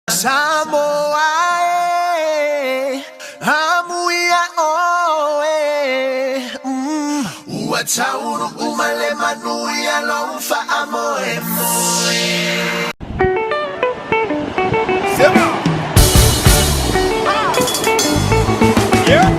Samoa, hamuia oe. Watauru umale manuia lomfa amoe moe. Yeah.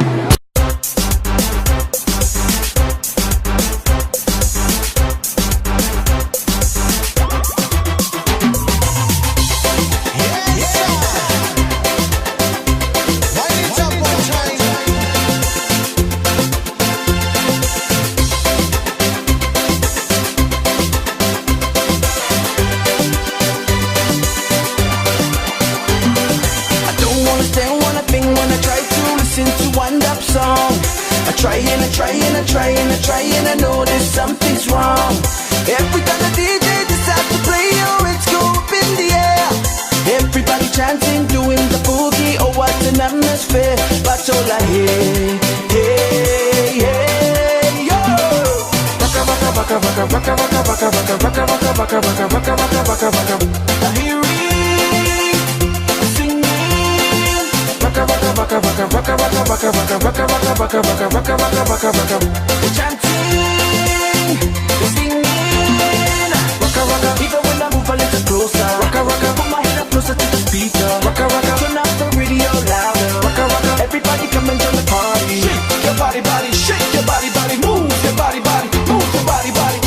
I know there's something's wrong. Every time the DJ decides to play, oh, it's go up in the air. Everybody chanting, doing the boogie, oh, what an atmosphere. But all I hear, hey, hey, yo. Baka baka baka baka baka baka baka baka baka baka baka baka baka baka baka baka. I hear it singing. Baka baka baka baka baka baka baka baka baka baka baka baka baka baka baka baka. Chanting, singing, waka waka. Even when I move a little closer, waka waka. Put my head up closer to the speaker, waka waka. Turn up the radio louder, waka waka. Everybody come and join the party. Shake your body, body, shake your body, body. Move your body, body, move your body, body.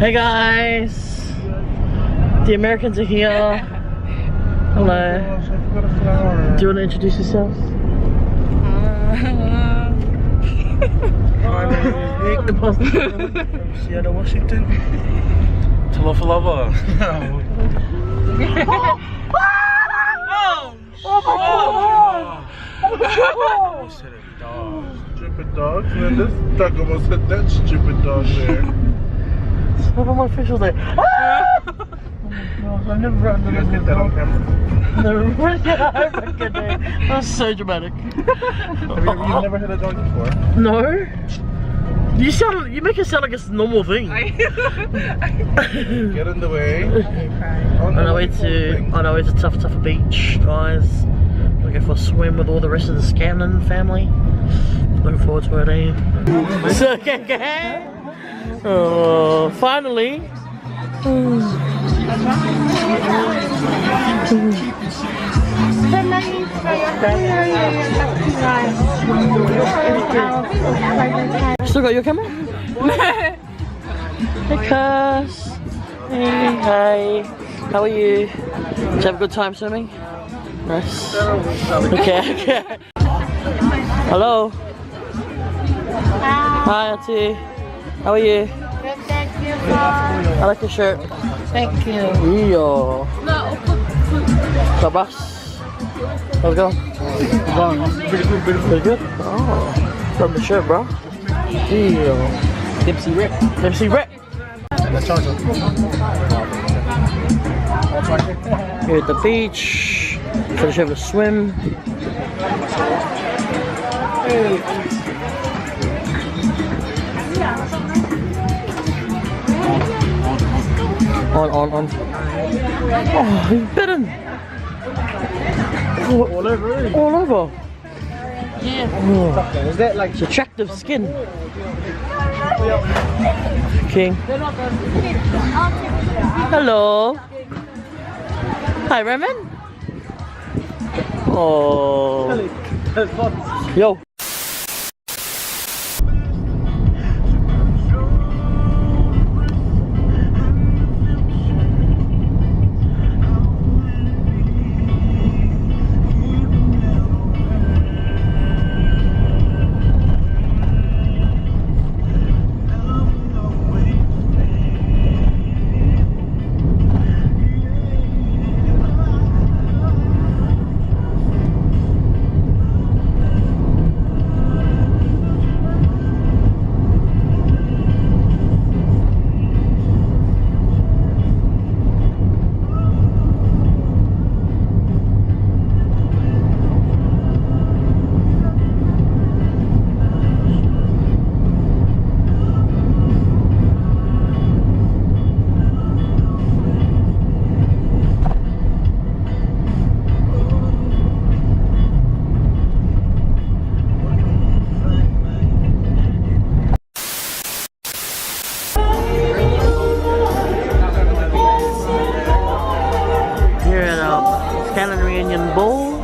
Hey guys, the Americans are here. Hello. Do you want to introduce yourselves? My name is Nick, the pastor from Seattle, Washington. Lover. Oh! Stupid dogs, man. This duck almost hit that stupid dog there. Over my official day. Oh, I've never run You guys get that on camera? Never. That was so dramatic. You've never hit a dog before? No. You make it sound like it's a normal thing. Get in the way. On our way to Tough Beach, guys. We'll go for a swim with all the rest of the Scanlan family. Looking forward to it, eh? So, okay. Oh, finally. Still got your camera? Hey, Cass. Hey, hi. How are you? Did you have a good time swimming? Nice. Okay. Hello. Hi, Auntie. How are you? Good, thank you. I like your shirt. Thank you. Yo. Tabas. How's it going? Pretty good. Oh, love the shirt, bro. Yo. Dipsy Rip. MC Rip. And the charger. Here at the beach. Finish having a swim. On. Oh, he's bitten. All over. All over. Yeah. Oh, Is that like it's attractive skin. King. Hello. Hi, Raymond. Oh. Yo. Reunion Ball.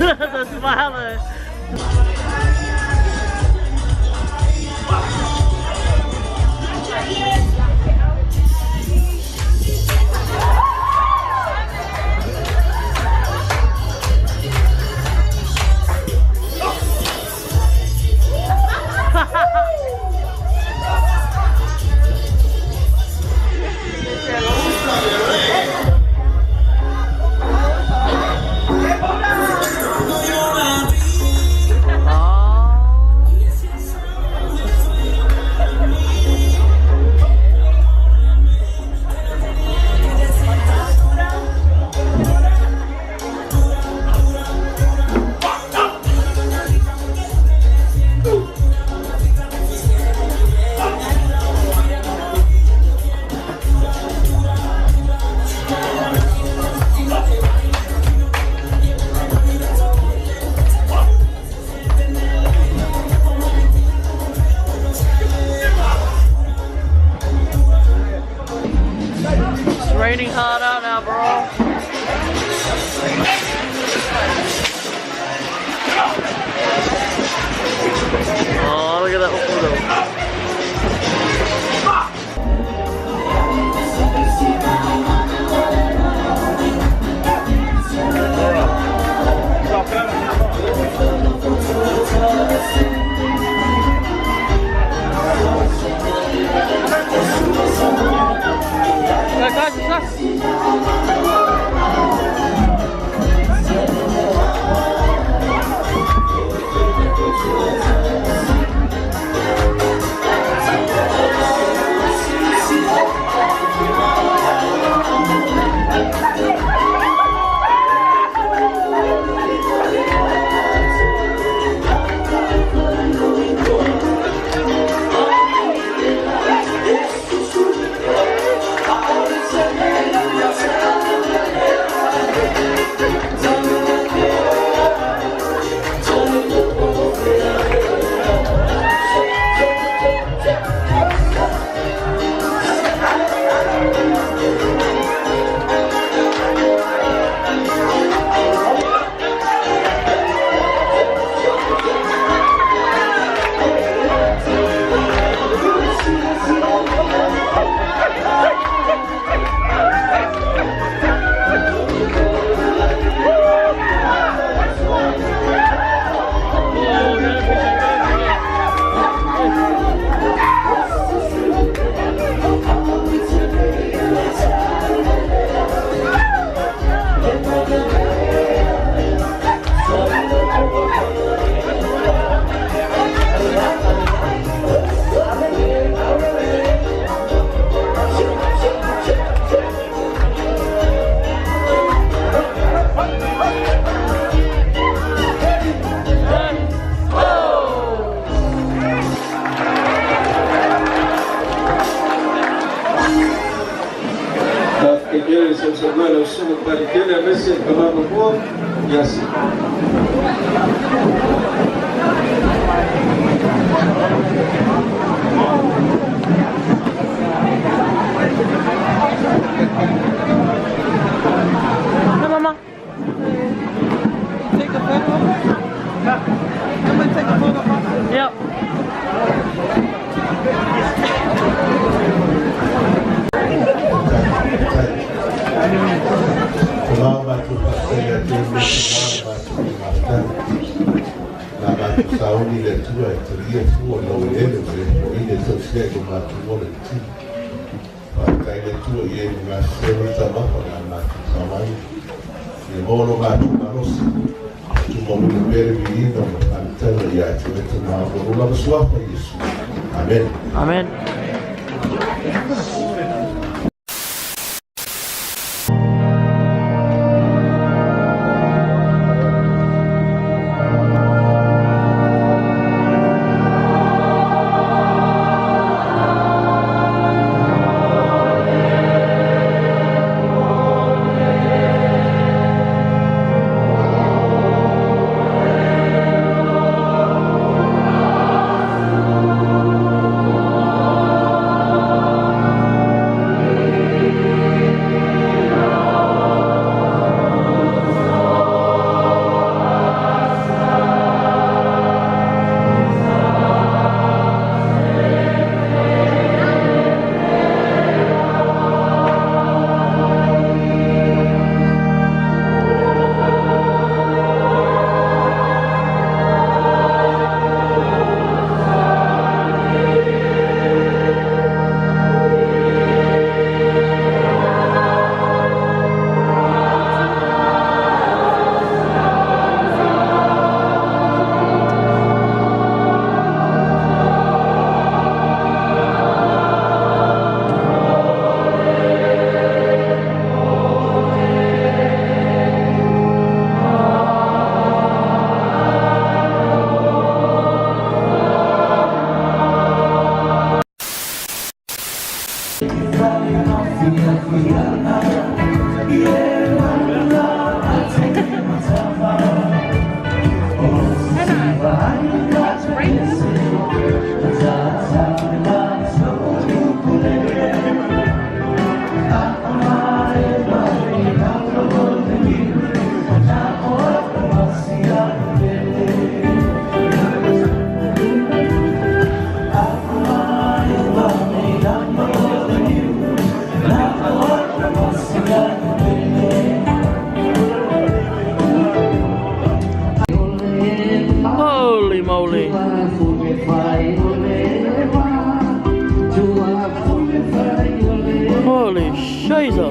The smile. Raining hard out now, bro. Oh, look at that photo. Yes. Hi, Mama. Take a photo. I'm gonna take a photo. Yep. Saudi le tua e teria tua no ele o ile to chega ma tu vole ti pa kai le tua e na se ni ta ma na na samai e olo mātu manosi. Tu molu na mere mirina antana i atu e te nā moro lava suapa Yesu. Amen. Amen. Holy moly. Holy shiza.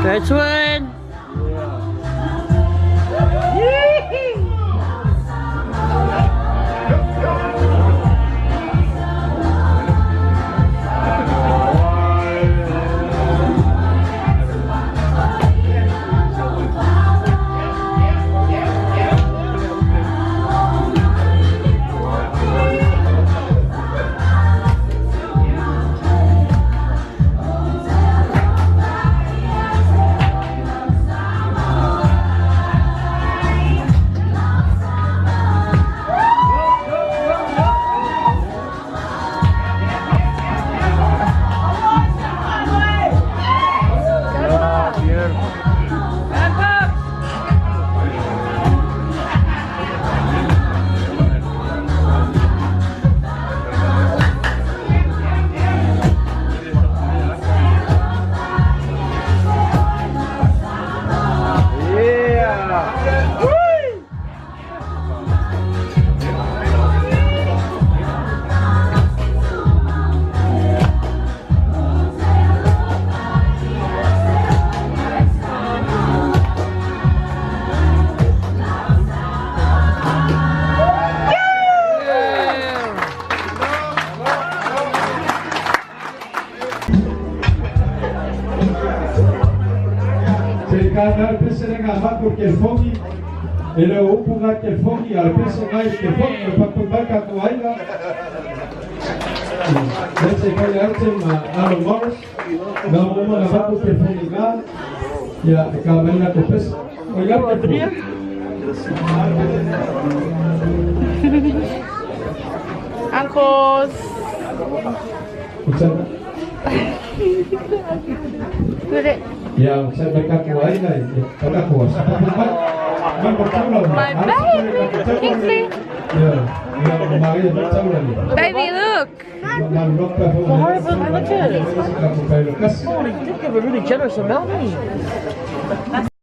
That's one. por que fongi. Ele upunga ke fongi al pesa ngai ke fongi pa pembaka ko ainga. Nesse kali arte ma alo Morris. Na mama na batu ke fongi ga. Ya ka mena ko pesa. O ya ko dia. Uncles. Ucap. Good it. Yang saya berikan kuai ni, kata kuas. My baby, Kingsley. Ya, yang kemarin bercampur ni. Baby, look. Look at it. Oh, they did give a really generous amount.